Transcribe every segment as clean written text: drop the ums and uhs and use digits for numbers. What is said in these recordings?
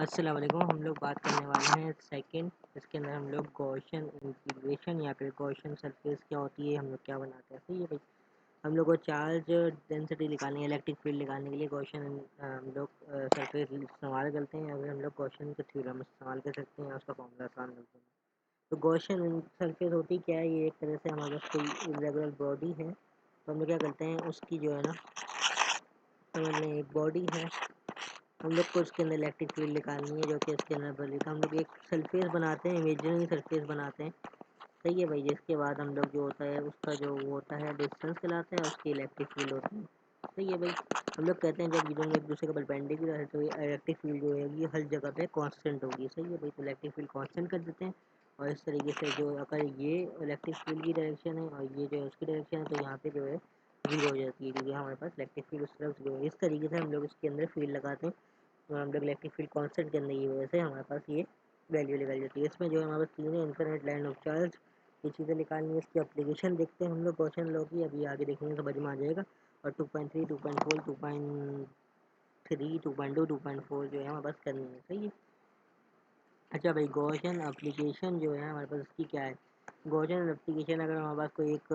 अस्सलाम वालेकुम। हम लोग बात करने वाले हैं सेकंड, इसके अंदर हम लोग गॉसियन इंटीग्रेशन या फिर गॉसियन सरफेस क्या होती है, हम लोग क्या बनाते हैं। सही है भाई। हम लोग को चार्ज डेंसिटी निकालनी है, इलेक्ट्रिक फील्ड निकालने के लिए गॉसियन हम लोग सरफेस इस्तेमाल करते हैं, या फिर हम लोग गॉसियन का थ्योरम इस्तेमाल कर सकते हैं, उसका फॉर्मूला आसान करते हैं। तो गॉसियन सरफेस होती क्या है, ये एक तरह से हमारे पास कोई इरेगुलर बॉडी है, तो हम लोग क्या करते हैं उसकी जो है ना, समझ लें एक बॉडी है, हम लोग को उसके अंदर इलेक्ट्रिक फील्ड निकालनी है जो कि इसके अंदर भरी, तो हम लोग एक सरफेस बनाते हैं, इमेजिनरी सरफेस बनाते हैं। सही है भाई। जिसके बाद हम लोग जो होता है उसका जो वो होता है डिस्टेंस कहलाता है, उसकी इलेक्ट्रिक फील्ड होती है। सही है भाई। हम लोग कहते हैं जब ये दोनों एक दूसरे के परपेंडिकुलर है तो ये इलेक्ट्रिक फील्ड जो है ये हर जगह पे कांस्टेंट होगी। सही है भाई। तो इलेक्ट्रिक फील्ड कांस्टेंट कर देते हैं, और इस तरीके से जो अगर ये इलेक्ट्रिक फील्ड की डायरेक्शन है और ये जो है उसकी डायरेक्शन है, तो यहाँ पे जो है जीरो हो जाती है, क्योंकि हमारे पास इलेक्ट्रिक फील्ड उस तरफ जो है। इस तरीके से हम लोग इसके अंदर फील्ड लगाते हैं, और हम लोग इलेक्ट्रिक फील्ड कांस्टेंट करने की वजह से हमारे पास ये वैल्यू निकल जाती है। इसमें जो है हमारे पास तीन है, इन्फिनिट लाइन ऑफ चार्ज, ये चीज़ें निकालनी है। इसकी एप्लीकेशन देखते हैं हम लोग गॉसियन लॉ की, अभी आगे देखेंगे समझ में आ जाएगा। और 2.3 2.4 2.3 2.2 2.4 जो है हमारे पास करनी है। सही है। अच्छा भाई, गॉसियन एप्लीकेशन जो है हमारे पास इसकी क्या है। गॉसियन एप्लीकेशन अगर हमारे पास कोई एक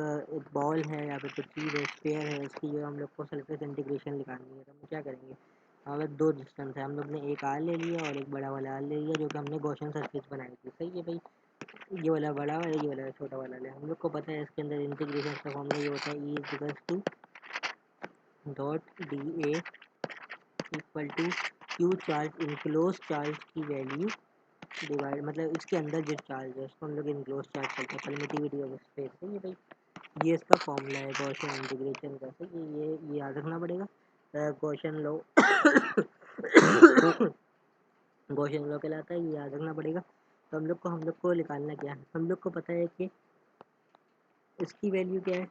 बॉल है या फिर कुछ चीज़ है, स्फीयर है, इसकी जो हम लोग को सरफेस इंटीग्रेशन निकालनी है, तो हम क्या करेंगे। हमारे दो डिस्टेंस है, हम लोग ने एक आर ले लिया और एक बड़ा वाला आर ले लिया, जो कि हमने गॉसियन सरफेस बनाई थी। सही है भाई। ये वाला बड़ा वाला, ये वाला छोटा वाला ले। हम लोग को पता है इसके अंदर इंटीग्रेशन का फॉर्मूला ये होता है, E equals to dot D A equal to Q charge enclose charge की वैल्यू डिवाइड, मतलब इसके अंदर जो चार्ज है उसको हम लोग इनक्लोज चार्ज करते हैं, परमिटिविटी ऑफ स्पेस। है ये भाई। ये इसका फॉर्मूला है गॉसियन इंटीग्रेशन का। सही है, ये याद रखना पड़ेगा। गॉसियन लॉ गॉसियन लॉ कहलाता है, ये याद रखना पड़ेगा। तो हम लोग को निकालना क्या है, हम लोग को पता है कि इसकी वैल्यू क्या है,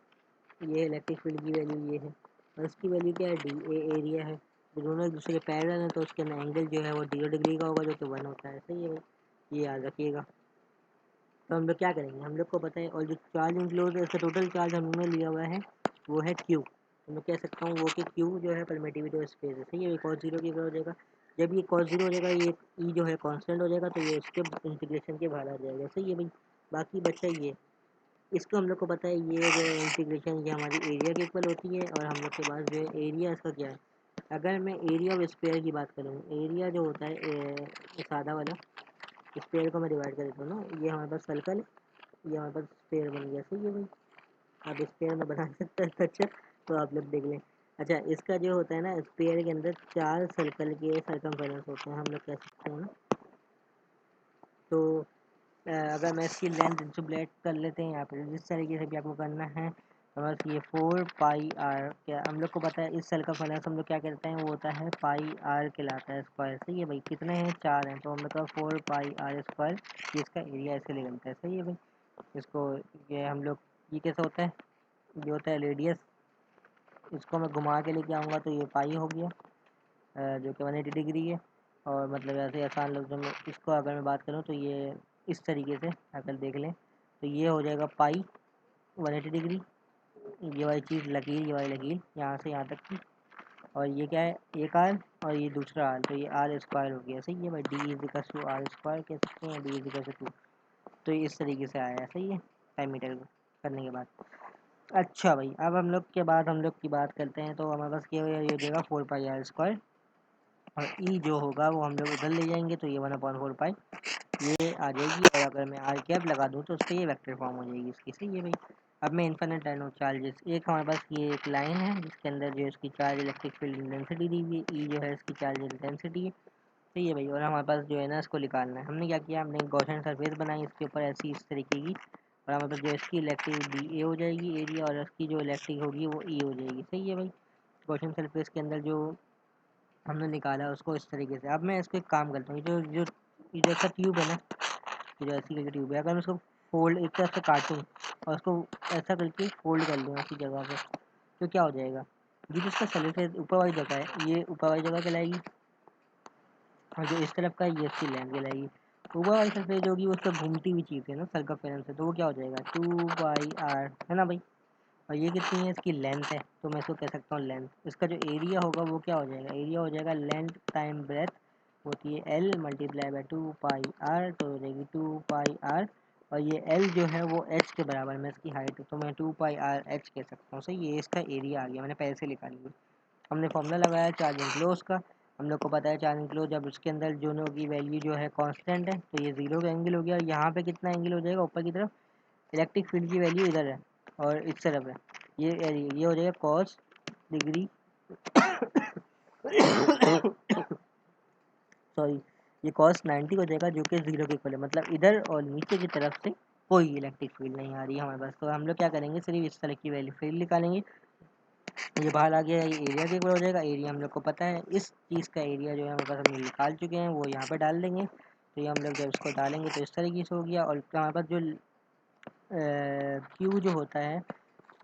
ये इलेक्ट्रिक फील्ड की वैल्यू ये है, और इसकी वैल्यू क्या है, डी ए एरिया है। तो दोनों एक दूसरे के पैरेलल हैं, तो उसके अंदर एंगल जो है वो 0 डिग्री का होगा, जो कि 1 होता है। सही है भाई, ये याद रखिएगा। तो हम लोग क्या करेंगे, हम लोग को पता है, और जो चार्ज इंक्लोज है इसका टोटल चार्ज हमने लिया हुआ है वो है क्यू। तो मैं कह सकता हूँ वो कि क्यू जो है परमिटिविटी ऑफ स्पेस है। सही है, कॉस जीरो की हो जाएगा। जब ये कॉस जीरो हो जाएगा, ये ई जो है कांस्टेंट हो जाएगा, तो ये उसके इंटीग्रेशन के बाहर आ जाएगा। सही है भाई। बाकी बचा ये, इसको हम लोग को पता है ये जो इंटीग्रेशन ये हमारी एरिया के इक्वल होती है, और हम लोग के पास जो है एरिया इसका क्या है। अगर मैं एरिया ऑफ स्क्वायर की बात करूँ, एरिया जो होता है सादा वाला, स्क्वायर को मैं डिवाइड कर देता हूँ ना, ये हमारे पास सर्कल है, ये हमारे पास स्क्वायर बन गया। सही है भाई। आप स्क्वायर में बना सकते हैं स्ट्रक्चर, तो आप लोग देख लें। अच्छा, इसका जो होता है ना, स्क्वायर के अंदर 4 सर्कल के सर्कमफेरेंस होते हैं, हम लोग कह सकते हैं ना। तो अगर मैं इसकी लेंथ इंसुलेट कर लेते हैं, यहाँ पर जिस तरीके से भी आपको करना है, तो बस ये 4 पाई आर, क्या हम लोग को पता है इस सर्कल फलेंस हम लोग क्या करते हैं, वो होता है पाई आर कहलाता है स्क्वायर। सही है भाई। कितने हैं, 4 हैं, तो हम लोग का 4 पाई आर स्क्वायर, ये इसका एरिया ऐसे निकलता है। सही है भाई। इसको ये हम लोग, ये कैसा होता है, ये होता है रेडियस। इसको मैं घुमा के लेके आऊँगा तो ये पाई हो गया, जो कि 180 डिग्री है। और मतलब ऐसे आसान लफ्ज़ों में इसको अगर मैं बात करूँ तो ये इस तरीके से अगर देख लें, तो ये हो जाएगा पाई 180 डिग्री, ये वाली चीज़ लकीर, ये वाली लकीर यहाँ से यहाँ तक की, और ये क्या है, एक आर और ये दूसरा आर, तो ये आर स्क्वायर हो गया। सही है भाई। D is equal to R square कह सकते हैं, डी इज इक्वल टू 2। तो ये इस तरीके से आया है। सही है, टाइम मीटर करने के बाद। अच्छा भाई, अब हम लोग की बात करते हैं, तो हमारे पास क्या हो जाएगा 4 पाई आर स्क्वायर, और ई जो होगा वो हम लोग उधर ले जाएंगे, तो ये 1/4 पाई ये आ जाएगी, और अगर मैं आर कैप लगा दूँ तो उस पर ये वेक्टर फॉर्म हो जाएगी इसकी। सही है भाई। अब मैं इन्फिनिट लाइन ऑफ चार्जेस, एक हमारे पास ये एक लाइन है जिसके अंदर जो इसकी चार्ज इलेक्ट्रिक फील्ड इंटेंसिटी दी हुई है, ई जो है इसकी चार्ज इंटेंसिटी है। सही है भाई। और हमारे पास जो है ना इसको निकालना है, हमने क्या किया, हमने एक गॉसियन सरफेस बनाई इसके ऊपर ऐसी इस तरीके की, और हमारे पास जो इसकी इलेक्ट्रिक डी ए हो जाएगी एरिया, और इसकी जो इलेक्ट्रिक होगी वो ई हो जाएगी। सही है भाई। गॉसियन सरफेस के अंदर जो हमने निकाला उसको इस तरीके से। अब मैं इसको एक काम करता हूँ, जो जो ये जैसा ट्यूब है ना, ये जो ऐसी करके ट्यूब है, अगर मैं उसको फोल्ड एक तरफ से काटूँ और उसको ऐसा करके फोल्ड कर लूँ ऐसी जगह पे, तो क्या हो जाएगा, ये जो इसका सरफेस ऊपर वाली जगह है, ये ऊपर वाली जगह कहलाएगी, और जो इस तरफ का ये इसकी लेंथ कहलाएगी। ऊपर वाली सरफेस जो होगी वो उस पर घूमती हुई चीज़ है ना सर्कमफेरेंस से, तो वो क्या हो जाएगा 2 पाई आर, है ना भाई। और ये कितनी है, इसकी लेंथ है, तो मैं इसको कह सकता हूँ लेंथ। इसका जो एरिया होगा वो क्या हो जाएगा, एरिया हो जाएगा लेंथ टाइम ब्रेथ होती है एल मल्टीप्लाई बाई 2πr, तो हो जाएगी 2πr, और ये एल जो है वो एच के बराबर में इसकी हाइट है, तो मैं 2πr(h) कह सकता हूँ। सही, ये इसका एरिया आ गया, मैंने पहले से निकाल लिया। हमने फॉर्मूला लगाया चार्ज इनक्लोज का, हम लोग को पता है चार्ज इनक्लोज जब उसके अंदर दोनों की वैल्यू जो है कांस्टेंट है, तो ये 0 का एंगल हो गया, और यहाँ पे कितना एंगल हो जाएगा ऊपर की तरफ, इलेक्ट्रिक फील्ड की वैल्यू इधर है और इस तरफ है, ये हो जाएगा कॉस डिग्री सॉरी, ये कॉस 90 हो जाएगा, जो कि 0 के इक्वल है, मतलब इधर और नीचे की तरफ से कोई इलेक्ट्रिक फील्ड नहीं आ रही है हमारे पास। तो हम लोग क्या करेंगे, सिर्फ इस तरह की वैल्यू फील्ड निकालेंगे। ये बाहर आ गया, ये एरिया के इक्वल हो जाएगा, एरिया हम लोग को पता है, इस चीज़ का एरिया जो है हमारे पास हम निकाल चुके हैं, वो यहाँ पे डाल देंगे। तो ये हम लोग जब इसको डालेंगे तो इस तरीके से हो गया। और हमारे पास जो क्यू जो होता है,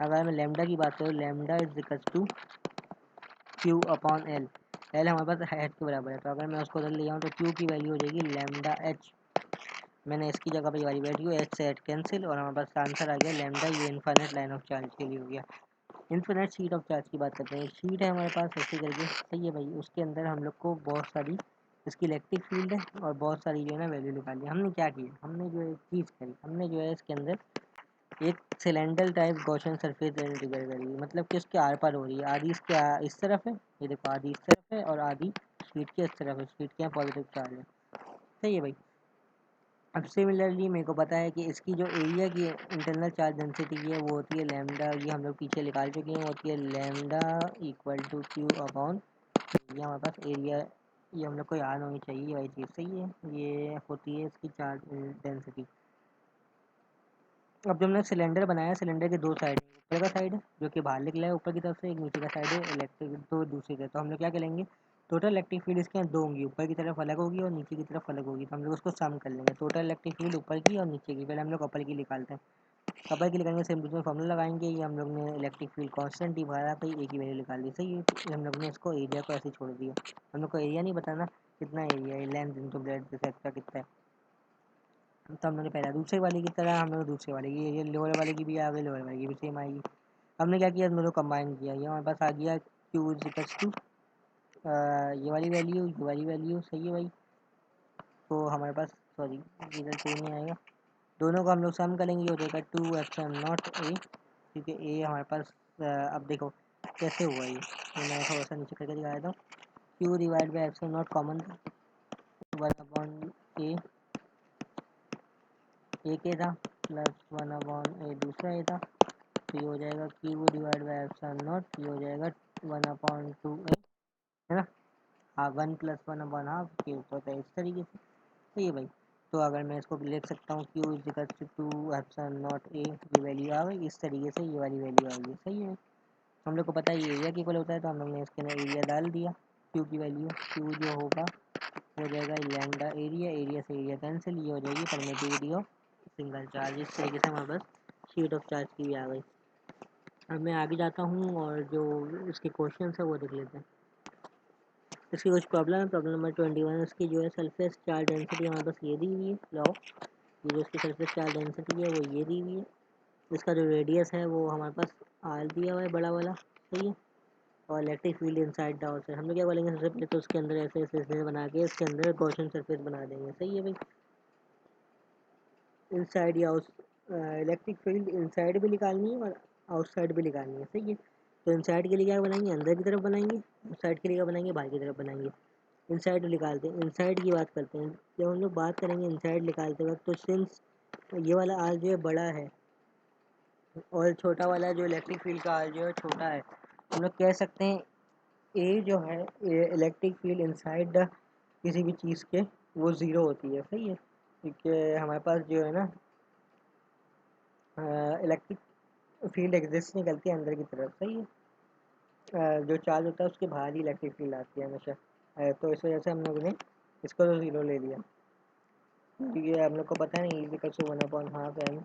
अगर मैं लेमडा की बात करूँ, lambda is equal to Q upon L, L हमारे पास एच के बराबर है, तो अगर मैं उसको उधर ले जाऊँ तो क्यू की वैल्यू हो जाएगी लेमडा एच। मैंने इसकी जगह पर ये वाली बैठी हुई, एच से एच कैंसिल, और हमारे पास आंसर आ गया लेमडा। ये इनफाइनाइट लाइन ऑफ चार्ज के लिए हो गया। इनफिनिट शीट ऑफ चार्ज की बात करते हैं, शीट है हमारे पास ऐसे करके, सही है भाई, उसके अंदर हम लोग को बहुत सारी इसकी इलेक्ट्रिक फील्ड है और बहुत सारी जो है ना वैल्यू निकाली। हमने क्या किया, हमने जो एक चीज़ करी, हमने जो है इसके अंदर एक cylinder type Gaussian surface integrate करी, मतलब कि उसके आर पार हो रही है, आधी इसके इस तरफ है, ये देखो आधी इस तरफ है, और आधी शीट के इस तरफ है, शीट के यहाँ पॉजिटिव चार्ज है, सही है भाई। अब सिमिलरली मेरे को पता है कि इसकी जो एरिया की इंटरनल चार्ज डेंसिटी है वो होती है लैम्डा, ये हम लोग पीछे निकाल चुके हैं, होती है lambda equal to Q upon, ये हमारे पास एरिया, ये हम लोग को याद होनी चाहिए वही चीज़, सही है, ये होती है इसकी चार्ज डेंसिटी। अब जब हमने सिलेंडर बनाया, सिलेंडर के दो साइड, ऊपर का साइड है जो कि बाहर निकला है ऊपर की तरफ से, एक नीचे का साइड है इलेक्ट्रिक, तो दूसरी तरफ, तो हम लोग क्या करेंगे, टोटल इलेक्ट्रिक फील्ड इसके यहाँ दो होंगी, ऊपर की तरफ अलग होगी और नीचे की तरफ अलग होगी, तो हम लोग उसको सम कर लेंगे, टोटल इलेक्ट्रिक फील्ड ऊपर की और नीचे की। पहले हम लोग अपर की निकालते हैं, अपर की निकालेंगे, सेम में फॉर्मूला लगाएंगे, ये हम लोग ने इलेक्ट्रिक फील्ड कांस्टेंट ही भरा था, एक ही वैल्यू निकाल दी, सही है। हम लोग ने इसको एरिया को ऐसे छोड़ दिया, हम लोग को एरिया नहीं बताना कितना एरिया है, लेंथ इंटू ब्रेड्थ का कितना है, तो हम लोग ने पहला दूसरे वाले की तरह हम लोग दूसरे वाले की, ये लोअर वाले की भी आ गई, लोअर वाले की भी सेम आएगी। हमने क्या किया, दोनों कंबाइन किया, ये हमारे पास आ गया क्यू इज इक्वल्स टू ये वाली वैल्यू, ये वाली वैल्यू, सही है भाई। तो हमारे पास, सॉरी इधर कोई नहीं आएगा, दोनों को हम लोग सम करेंगे, हो जाएगा 2 एप्सिलॉन नॉट ए, क्योंकि ए हमारे पास अब देखो कैसे हुआ ये, तो मैं थोड़ा सा नीचे करके दिखाया था, Q divide by epsilon not common, 1/a, एक ए था प्लस 1/a दूसरा ए था, तो ये हो जाएगा Q divide by epsilon not, ये हो जाएगा 1/2a, है ना, हाँ 1 प्लस 1/2 के ऊपर है, इस तरीके से, सही है भाई। तो अगर मैं इसको लिख सकता हूँ Q is equal to 2 epsilon naught A, ये वैल्यू आ गई, इस तरीके से ये वाली वैल्यू आ गई, सही है। हम लोग को पता है ये एरिया की इक्वल होता है, तो हम लोग ने इसके अंदर एरिया डाल दिया, क्यू की वैल्यू, क्यू जो होगा हो जाएगा लैम्डा एरिया, एरिया से एरिया कैंसिल, ये हो जाएगी परमिटिविटी ऑफ सिंगल चार्ज। इस तरीके से हमारे पास शीट ऑफ चार्ज की भी आ गई। अब मैं आगे जाता हूँ और जो इसके क्वेश्चन है वो देख लेते हैं। इसकी कुछ प्रॉब्लम है, प्रॉब्लम नंबर 21, इसकी जो है सरफेस चार्ज डेंसिटी हमारे पास ये दी हुई है, लाओ, ये जो इसकी सरफेस चार्ज डेंसिटी है वो ये दी हुई है, इसका जो रेडियस है वो हमारे पास आर दिया हुआ है बड़ा वाला, सही है, और electric field inside the outside. हम लोग क्या बोलेंगे, सबसे पहले तो उसके अंदर ऐसे ऐसे ऐसे बना के इसके अंदर गॉसियन सरफेस बना देंगे, सही है भाई। इनसाइड या आउट, इलेक्ट्रिक फील्ड इनसाइड भी निकालनी है और आउटसाइड भी निकालनी है, सही है। तो इनसाइड के लिए क्या बनाएंगे, अंदर की तरफ बनाएंगे, आउटसाइड के लिए क्या बनाएंगे, बाहर की तरफ बनाएंगे। इनसाइड निकालते हैं, इनसाइड की बात करते हैं, जब हम लोग बात करेंगे इनसाइड निकालते वक्त, तो सिंस ये वाला आर जो है बड़ा है और छोटा वाला जो इलेक्ट्रिक फील्ड का आर जो है छोटा है, हम लोग कह सकते हैं ए जो है इलेक्ट्रिक फील्ड इनसाइड द किसी भी चीज़ के वो ज़ीरो होती है, सही है, क्योंकि हमारे पास जो है ना इलेक्ट्रिक फील्ड एग्जिस्ट नहीं करती है अंदर की तरफ, सही है। जो चार्ज होता है उसके बाहर ही इलेक्ट्रिक फील्ड आती है हमेशा, तो इस वजह से हम लोग ने इसको तो ज़ीरो ले लिया, क्योंकि हम लोग को पता है ना इज इक्वल टू 1/2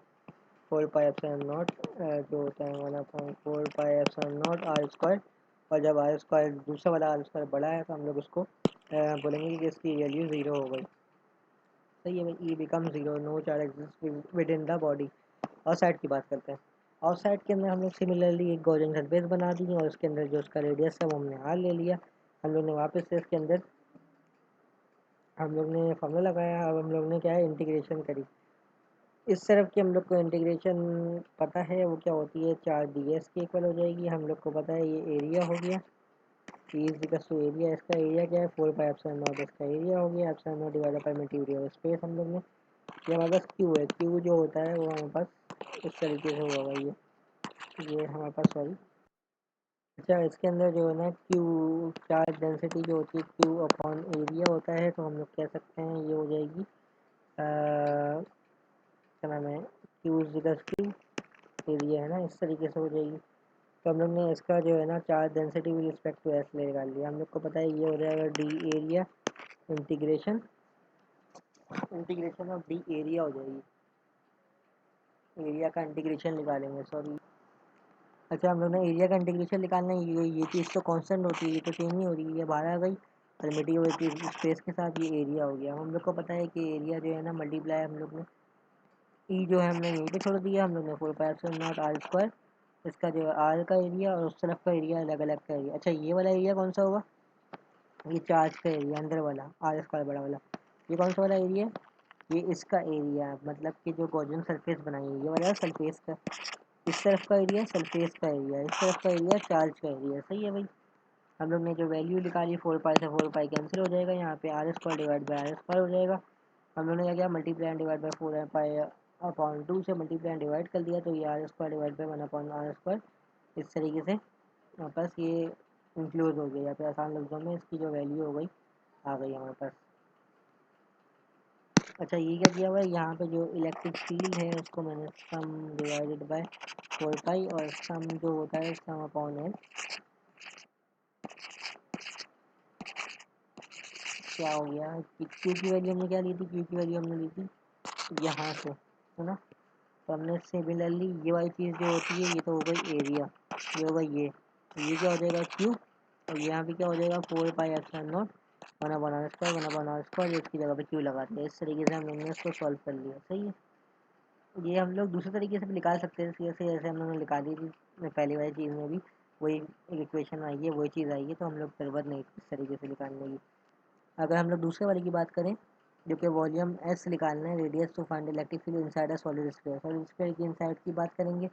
m4πε0 जो होता है 1/4πε0 आर स्क्वायर, और जब आर स्क्वायर दूसरा वाला आर स्क्वायर बड़ा है तो हम लोग उसको बोलेंगे कि इसकी वैल्यू ज़ीरो हो गई, सही है भाई, E become zero, no charge exist within the body. और साइड की बात करते हैं, और साइड के अंदर हम लोग सिमिलरली एक गॉसियन सरफेस बना दी और उसके अंदर जो उसका रेडियस है वो हमने आर ले लिया, हम लोग ने वापस से इसके अंदर हम लोग ने फॉर्मूला लगाया। अब हम लोग ने क्या है, इंटीग्रेशन करी। इस तरफ की हम लोग को इंटीग्रेशन पता है वो क्या होती है, 4 ds की इक्वल हो जाएगी। हम लोग को पता है ये एरिया हो गया, E is equal to area. इसका एरिया क्या है, 4 पाई एप्सिलॉन नॉट। इसका एरिया हो गया epsilon naught divided by material space. हम लोग ने ये हमारे पास क्यू है, क्यू जो होता है वो हमारे पास इस तरीके से होगा। ये हमारे पास, सॉरी, अच्छा, इसके अंदर जो है ना क्यू चार्ज डेंसिटी जो होती है क्यू अपॉन एरिया होता है, तो हम लोग कह सकते हैं ये हो जाएगी क्या नाम है, Q is equal to area, है ना, इस तरीके से हो जाएगी। तो हम लोग ने इसका जो है ना charge density with respect to S ले निकाल लिया। हम लोग को पता है ये हो जाएगा D area integration, integration of D area हो जाएगी। एरिया का इंटीग्रेशन निकालेंगे, सॉरी। अच्छा, हम लोग ने एरिया का इंटीग्रेशन निकालना है। ये चीज़ तो कांस्टेंट होती है, ये तो चेंज नहीं हो रही है, ये बाहर आ गई। परमिटिव स्पेस के साथ ये एरिया हो गया। हम लोग को पता है कि एरिया जो है ना मल्टीप्लाई हम लोग ने ई जो है हमने यहीं पे छोड़ दिया। हम लोग ने 4 pi epsilon naught R square, इसका जो है आर का एरिया और उस तरफ का एरिया अलग अलग का एरिया। अच्छा, ये वाला एरिया कौन सा होगा, ये चार्ज का एरिया अंदर वाला आर स्क्वायर बड़ा वाला। ये कौन सा वाला एरिया है, ये इसका एरिया, मतलब कि जो गॉसियन सरफेस बनाई है ये वाला सरफेस का। इस तरफ का एरिया सरफेस का एरिया, इस तरफ का एरिया चार्ज का एरिया। सही है भाई। हम लोग ने जो वैल्यू निकाली 4 पाई से 4 पाई कैंसिल हो जाएगा, यहाँ पे R square divide by R square हो जाएगा। हम लोग ने क्या किया, multiply and divide by 4 pi upon 2 से मल्टीप्लाई एंड डिवाइड कर दिया, तो ये R square divide by 1 upon R square इस तरीके से वापस ये इंक्लूड हो गया। यहाँ पे आसान लफ्जों में इसकी जो वैल्यू हो गई आ गई हमारे पास। अच्छा, ये क्या किया हुआ है, यहाँ पे जो इलेक्ट्रिक फील्ड है उसको मैंने सम डिवाइडेड बाय 4 पाई, और सम जो होता है सम अपॉन एल, क्या हो गया कि क्यू की वैल्यू हमने क्या ली थी, क्यू की वैल्यू हमने ली थी यहाँ से, है ना। तो हमने सिमिलरली ये वाली चीज़ जो होती है ये तो हो गई एरिया, ये होगा ये क्या हो जाएगा क्यू, और यहाँ पे क्या हो जाएगा 4 पाई एप्सिलॉन नॉट 1/r² इसकी जगह पे क्यू लगा दिया। इस तरीके से हम लोगों ने इसको सॉल्व कर लिया। सही है। ये हम लोग दूसरे तरीके से भी निकाल सकते हैं, जैसे जैसे हम लोगों ने निकाली थी पहली वाली चीज़ में भी वही एक इक्वेशन आई है, वही चीज़ आई है, तो हम लोग ज़रूरत नहीं इस तरीके से निकालने की। अगर हम लोग दूसरे वाले की बात करें जो कि वॉल्यूम एस निकालना है, radius to find electric field inside a solid sphere, solid sphere की इनसाइड की बात करेंगे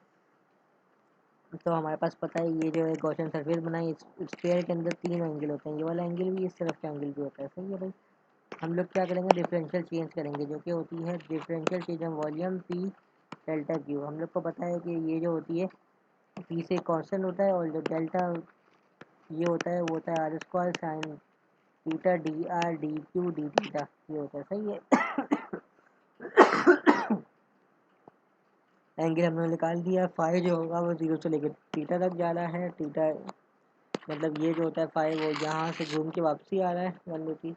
तो हमारे पास पता है ये जो है गॉसियन सरफेस बनाई, इस स्फीयर के अंदर 3 एंगल होते हैं, ये वाला एंगल भी इस तरफ का एंगल भी होता है। सही है भाई। हम लोग क्या करेंगे, डिफरेंशियल चेंज करेंगे, जो कि होती है differential change of volume P delta Q. हम लोग को पता है कि ये जो होती है पी से कांस्टेंट होता है, और जो डेल्टा ये होता है वो होता है R square sine theta D R D Q D theta, ये होता है। सही है। एंगल हमने निकाल दिया। फाई जो होगा वो 0 से लेकर थीटा तक जा रहा है। थीटा मतलब ये जो होता है फाई वो यहाँ से घूम के वापसी आ रहा है, मतलब कि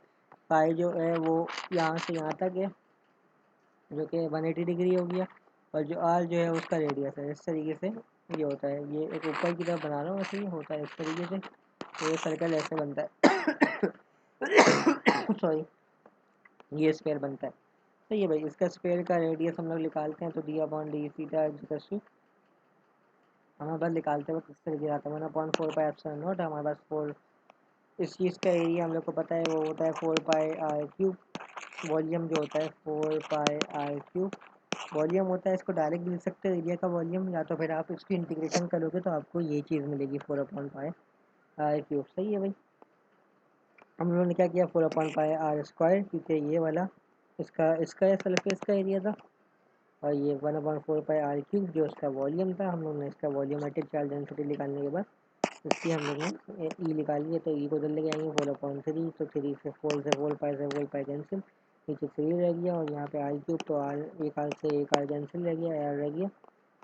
फाई जो है वो यहाँ से यहाँ तक है, जो कि 180 डिग्री हो गया। और जो आर जो है उसका रेडियस है। इस तरीके से ये होता है। ये एक ऊपर की तरफ बना रहा हूँ, ऐसे ही होता है इस तरीके से। तो ये सर्कल ऐसे बनता है। सॉरी, ये स्क्वायर बनता है। तो ये भाई इसका स्क्वायर का रेडियस हम लोग निकालते हैं, तो डी अपॉन डी थीटा हमारे पास निकालते वक्त इस तरीके आता है 1/4 पाई एप्सिलॉन नॉट। हमारे पास 4, इस चीज़ का एरिया हम लोग को पता है वो होता है 4 पाई r³ वॉल्यूम जो होता है 4 पाई r³ वॉल्यूम होता है। इसको डायरेक्ट लिख सकते हो एरिया का वॉल्यूम, या तो फिर आप इसकी इंटीग्रेशन करोगे तो आपको ये चीज़ मिलेगी 4/पाई r³। सही है भाई। हम लोगों ने क्या किया 4/पाई r², क्योंकि ये वाला इसका सरफेस का एरिया था, और ये 1/4 पाई r³ जो इसका वॉल्यूम था। हम लोग ने इसका वॉल्यूमेट्रिक चार्ज डेंसिटी निकालने के बाद इसकी हम लोग ने ई निकाली है, तो ई को जल्दी आएंगे 4/3, तो 3 से 4 से 4 पाई कैंसिल, नीचे 3 रह गया, और यहाँ पे r³, तो आर एक आर से एक आर कैंसिल रह गया, आर रह गया।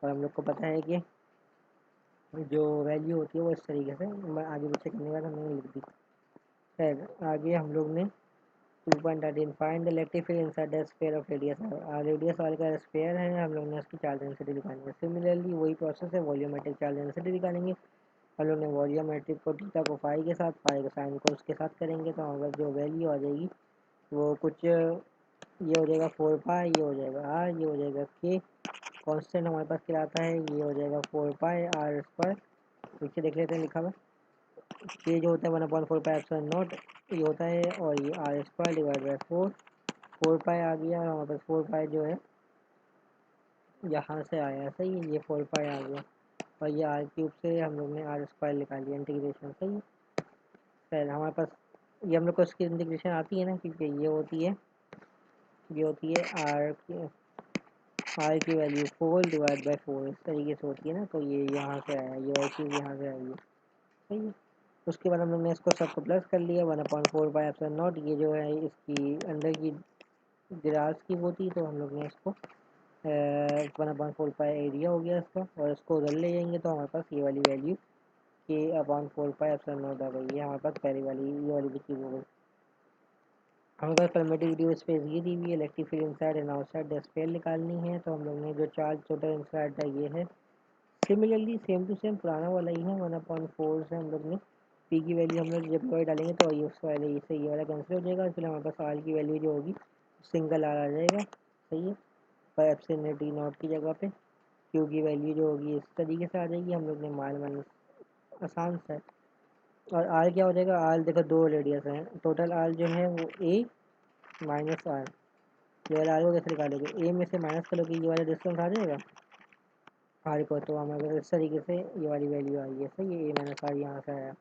और हम लोग को पता है कि जो वैल्यू होती है वो इस तरीके से आगे पीछे करने के बाद हम लोग ने लिख दी। खैर, आगे हम लोग ने 2.13 find the electric field inside the sphere of radius. Radius वाले का स्फीयर है, हम लोग ने उसकी चार्ज डेंसिटी निकालनी है। सिमिलरली वही प्रोसेस है, वॉल्यूमेट्रिक चार्ज डेंसिटी निकालेंगे। हम लोग ने वॉल्यूमेट्रिक को थीटा को फाई के साथ, फाई को साइन को उसके साथ करेंगे, तो हमारे जो वैल्यू आ जाएगी वो कुछ ये हो जाएगा 4 पाई, ये हो जाएगा आर, ये हो जाएगा के। कांस्टेंट हमारे पास क्या आता है, ये हो जाएगा 4 पाई r²। पीछे देख लेते हैं लिखा हुआ। के जो होता है 1/4 पाई एप्सिलॉन नॉट ये होता है, और ये आर स्क्वायर डिवाइड बाई 4 पाई आ गया, और हमारे पास 4 पाई जो है यहाँ से आया, सही है, ये 4 पाई आ गया, और ये आर क्यूब से हम लोग ने आर स्क्वायर निकाल लिया इंटीग्रेशन, सही है। फिर हमारे पास ये हम लोग को इसकी इंटीग्रेशन आती है ना, क्योंकि ये होती है आर की वैल्यू 4 डिवाइड बाई 4 इस तरीके से होती है ना, तो ये यहाँ से आया, ये और चीज़ यहाँ से आई है, सही है। उसके बाद हम लोग ने इसको सबको प्लस कर लिया 1/4 पाई एप्सिलॉन नॉट, ये जो है इसकी अंदर की ग्रास की वो थी, तो हम लोग ने इसको 1/4 पाई एरिया हो गया इसका, और इसको उधर ले जाएंगे तो हमारे पास ये वाली value K/4 pi epsilon naught आ गई, ये हमारे पास पहली वाली ये वाली भी चीज़ हो गई। हमारे पास परमिटिविटी स्पेस ये दी हुई है, electric field inside and outside the sphere निकालनी है, तो हम लोग ने जो चार्ज टोटल इनसाइड था ये है, सिमिलरली सेम टू सेम पुराना वाला ही है, 1/4 से हम लोग ने पी की वैल्यू हम लोग जब y डालेंगे तो ये उसका वाले इससे ये वाला कैंसिल हो जाएगा, इसलिए हमारे पास आर की वैल्यू जो होगी सिंगल आर आ जाएगा, सही है। पर एप्सिलॉन टी नॉट की जगह पे क्यू की वैल्यू जो होगी इस तरीके से आ जाएगी, हम लोग ने मान माइनस आसान सा है। और आर क्या हो जाएगा, आर देखो दो रेडियस हैं, टोटल आर जो है वो ए माइनस आर, ये वाला आर को कैसे निकालोगे, ए में से माइनस करोगे ये वाला डिस्टेंस आ जाएगा आर को, तो हमारे पास इस तरीके से ये वाली वैल्यू आई है, सही है, ए माइनस आर यहाँ से आया।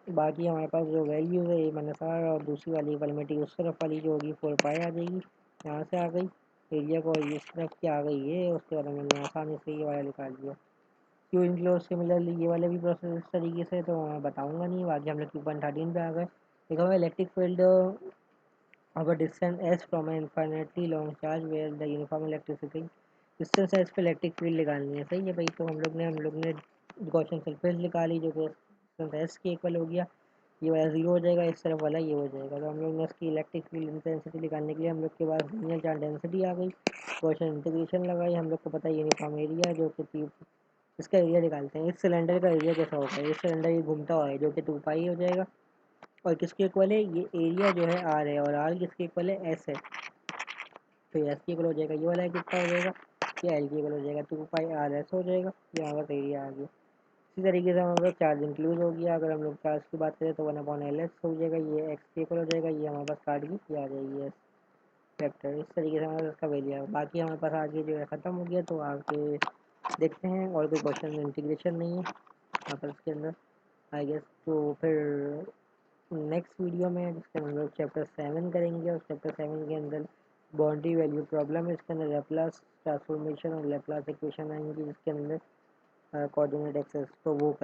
बाकी हमारे पास जो वैल्यूज़ है ए माइनस आर, और दूसरी वाली वलमेटी उस तरफ वाली जो होगी 4 पाई आ जाएगी, यहाँ से आ गई एरिया को, इस तरफ की आ गई है, उसके बाद हमने आसानी से ये वाला निकाल दिया। क्यू इनक्लोज सिमिलरली ये वाले भी प्रोसेस इस तरीके से, तो मैं बताऊँगा नहीं, बाकी हम लोग Q.13 पे आ गए। देखो electric field of a distance s from an infinitely long charge where the uniform electricity distance s पे इलेक्ट्रिक फील्ड निकालनी है, सही है भाई। तो हम लोग ने गॉसियन सरफेस निकाली जो कि डिस्टेंस एस के इक्वल हो गया, ये वाला जीरो हो जाएगा, इस तरफ वाला ये हो जाएगा, तो हम लोग ने इसकी इलेक्ट्रिक फील्ड इंटेंसिटी निकालने के लिए हम लोग के पास लीनियर चार्ज डेंसिटी आ गई, गॉसियन इंटीग्रेशन लगाई, हम लोग को पता है यूनिफॉर्म एरिया जो कि इसका एरिया निकालते हैं, इस सिलेंडर का एरिया कैसा होगा, ये सिलेंडर ये घूमता हुआ है जो कि 2 पाई हो जाएगा, और किसके इक्वल है, ये एरिया जो है आर है, और आर किसके इक्वल है, एस है, तो एस की इक्वल हो जाएगा, ये वाला कितना हो जाएगा, ये एल की इक्वल हो जाएगा, 2 पाई आर एस हो जाएगा, ये हमारा एरिया आ गया। इसी तरीके से हमारे पास चार्ज इंक्लूड हो गया, अगर हम लोग चार्ज की बात करें तो 1/LS हो जाएगा, ये एक्स की इक्वल हो जाएगा, ये हमारे पास काट की ये आ जाएगी एस वेक्टर, इस तरीके से हमारे पास का वैल्यू है। बाकी हमारे पास आगे जो है ख़त्म हो गया, तो आगे देखते हैं, और कोई क्वेश्चन इंटीग्रेशन नहीं है यहाँ पर इसके अंदर आई गेस, तो फिर नेक्स्ट वीडियो में जिसके अंदर हम लोग चैप्टर 7 करेंगे, और चैप्टर 7 के अंदर बाउंड्री वैल्यू प्रॉब्लम है, इसके अंदर लेप्लास ट्रांसफॉर्मेशन और लेप्लास इक्वेशन आएंगी, जिसके अंदर कोऑर्डिनेट एक्सेस, तो वो